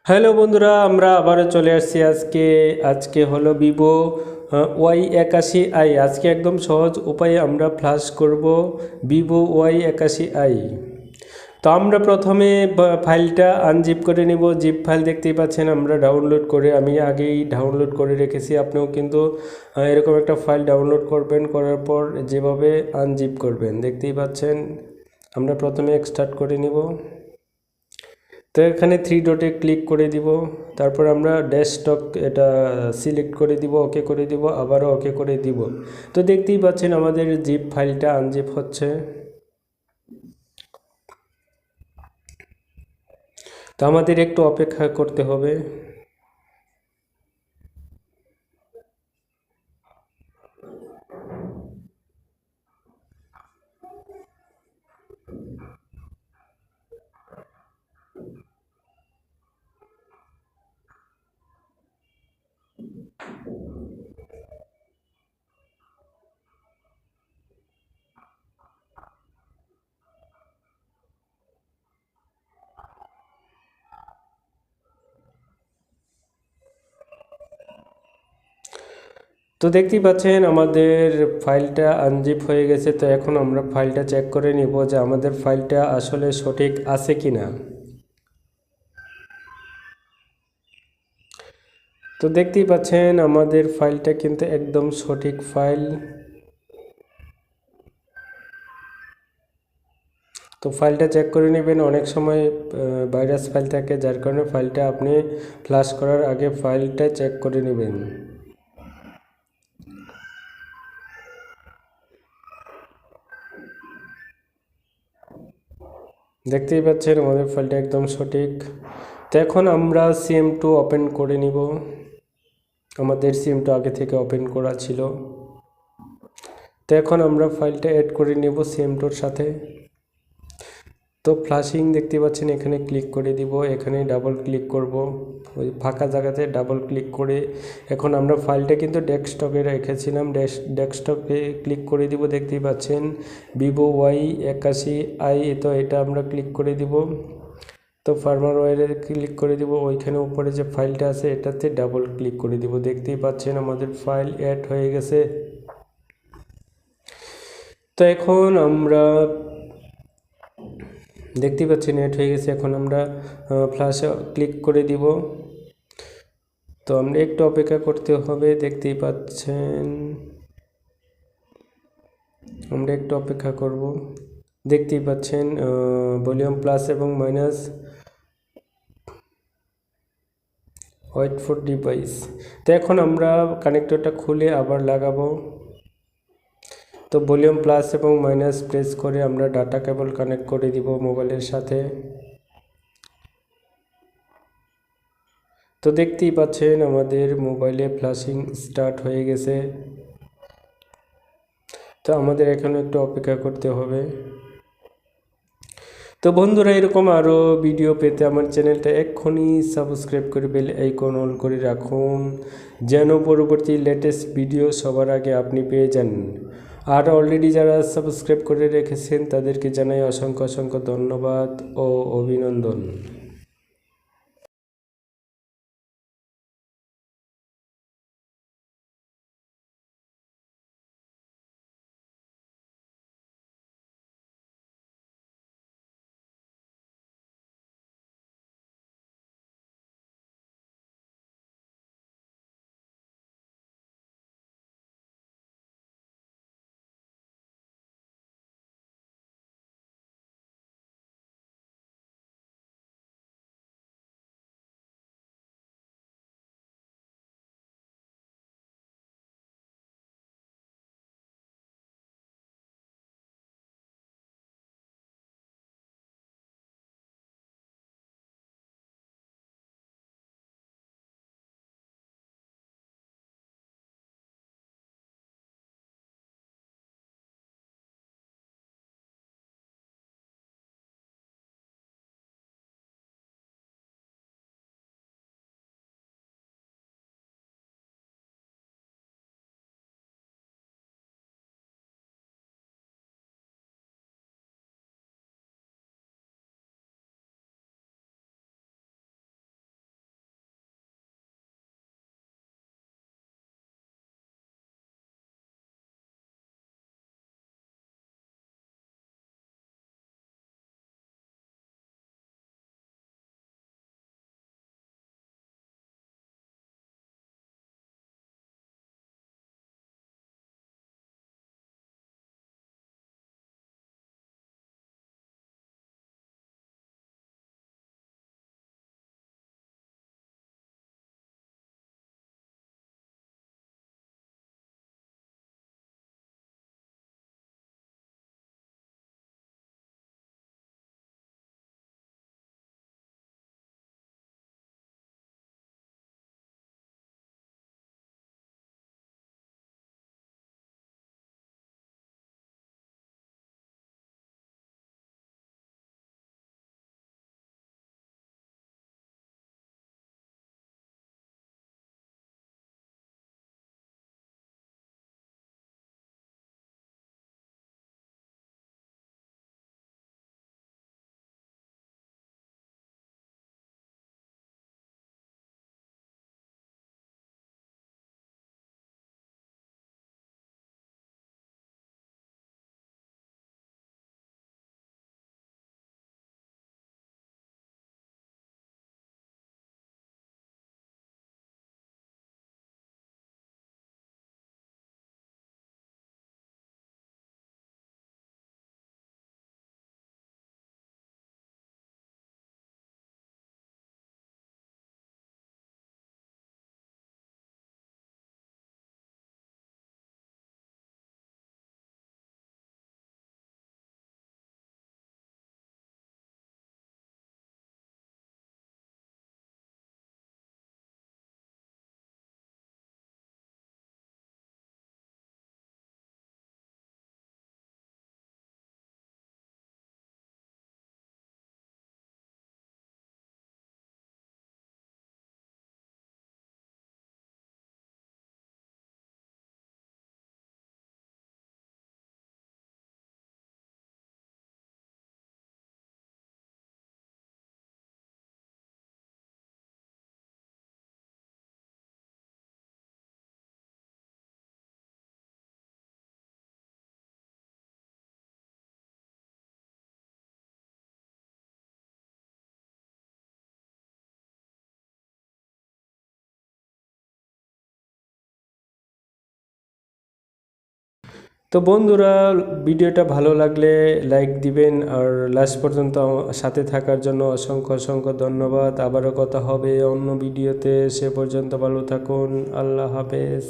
Hello বন্ধুরা, আমরা আবারও চলে আসছি। আজকে হলো ভিভো Y81i। আজকে একদম সহজ উপায়ে আমরা ফ্ল্যাশ করব ভিভো Y81i। তো আমরা প্রথমে ফাইলটা আনজিপ করে নেব। জিপ ফাইল দেখতেই পাচ্ছেন, আমরা ডাউনলোড করে আমি আগেই ডাউনলোড করে রেখেছি। আপনিও কিন্তু এরকম একটা ফাইল ডাউনলোড করবেন, করার পর যেভাবে আনজিপ করবেন দেখতেই পাচ্ছেন। আমরা প্রথমে এক্সট্রাক্ট করে নিব। তো এখানে থ্রি ডটে ক্লিক করে দিব, তারপর আমরা ডেস্কটপ এটা সিলেক্ট করে দিব, ওকে করে দিব, আবারও ওকে করে দিব। তো দেখতেই পাচ্ছেন আমাদের জিপ ফাইলটা আনজিপ হচ্ছে। তো আমাদের একটু অপেক্ষা করতে হবে। তো দেখতেই পাচ্ছেন আমাদের ফাইলটা আনজিপ হয়ে গেছে। তো এখন আমরা ফাইলটা চেক করে নিব যে আমাদের ফাইলটা আসলে সঠিক আছে কি না। তো দেখতেই পাচ্ছেন আমাদের ফাইলটা কিন্তু একদম সঠিক ফাইল। তো ফাইলটা চেক করে নেবেন। অনেক সময় ভাইরাস ফাইল থাকে, যার কারণে ফাইলটা আপনি ফ্লাশ করার আগে ফাইলটা চেক করে নেবেন। দেখতেই পাচ্ছেন আমাদের ফাইলটা একদম সঠিক। তো এখন আমরা সিএম2 ওপেন করে নিব। আমাদের সিএম2 আগে থেকে ওপেন করা ছিল। তো এখন আমরা ফাইলটা অ্যাড করে নেব সিএম2 সাথে। তো ফ্লাশিং দেখতে পাচ্ছেন, এখানে ক্লিক করে দিব, এখানে ডাবল ক্লিক করব, ওই ফাঁকা জায়গাতে ডাবল ক্লিক করে এখন আমরা ফাইলটা কিন্তু ডেস্কটপে রেখেছিলাম, ডেস্কটপে ক্লিক করে দিব। দেখতেই পাচ্ছেন ভিভো Y81i। তো এটা আমরা ক্লিক করে দিব। তো ফার্মারওয়্যারে ক্লিক করে দিব, ওইখানে উপরে যে ফাইলটা আছে এটাতে ডাবল ক্লিক করে দিব। দেখতেই পাচ্ছেন আমাদের ফাইল অ্যাড হয়ে গেছে। তো এখন আমরা দেখতেই পাচ্ছি নেট হয়ে গেছে। এখন আমরা ফ্ল্যাশে ক্লিক করে দিব। তো আমরা একটু অপেক্ষা করতে হবে, দেখতেই পাচ্ছেন আমরা একটু অপেক্ষা করব। দেখতেই পাচ্ছেন ভলিউম প্লাস এবং মাইনাস, ওয়েট ফর ডিভাইস। তো এখন আমরা কানেক্টরটা খুলে আবার লাগাবো। তো ভলিউম প্লাস এবং মাইনাস প্রেস করে আমরা ডাটা কেবল কানেক্ট করে দিব মোবাইলের সাথে। তো দেখতেই পাচ্ছেন আমাদের মোবাইলে ফ্ল্যাশিং স্টার্ট হয়ে গেছে। তো আমাদের এখানে একটু অপেক্ষা করতে হবে। তো বন্ধুরা, এরকম আরও ভিডিও পেতে আমার চ্যানেলটা এক্ষুনি সাবস্ক্রাইব করে বেল আইকন অন করে রাখুন, যেন পরবর্তী লেটেস্ট ভিডিও সবার আগে আপনি পেয়ে যান। আর অলরেডি যারা সাবস্ক্রাইব করে রেখেছেন তাদেরকে জানাই অসংখ্য অসংখ্য ধন্যবাদ ও অভিনন্দন। তো বন্ধুরা, ভিডিওটা ভালো লাগলে লাইক দিবেন, আর লাস্ট পর্যন্ত সাথে থাকার জন্য অসংখ্য অসংখ্য ধন্যবাদ। আবারও কথা হবে অন্য ভিডিওতে, সে পর্যন্ত ভালো থাকুন। আল্লাহ হাফেজ।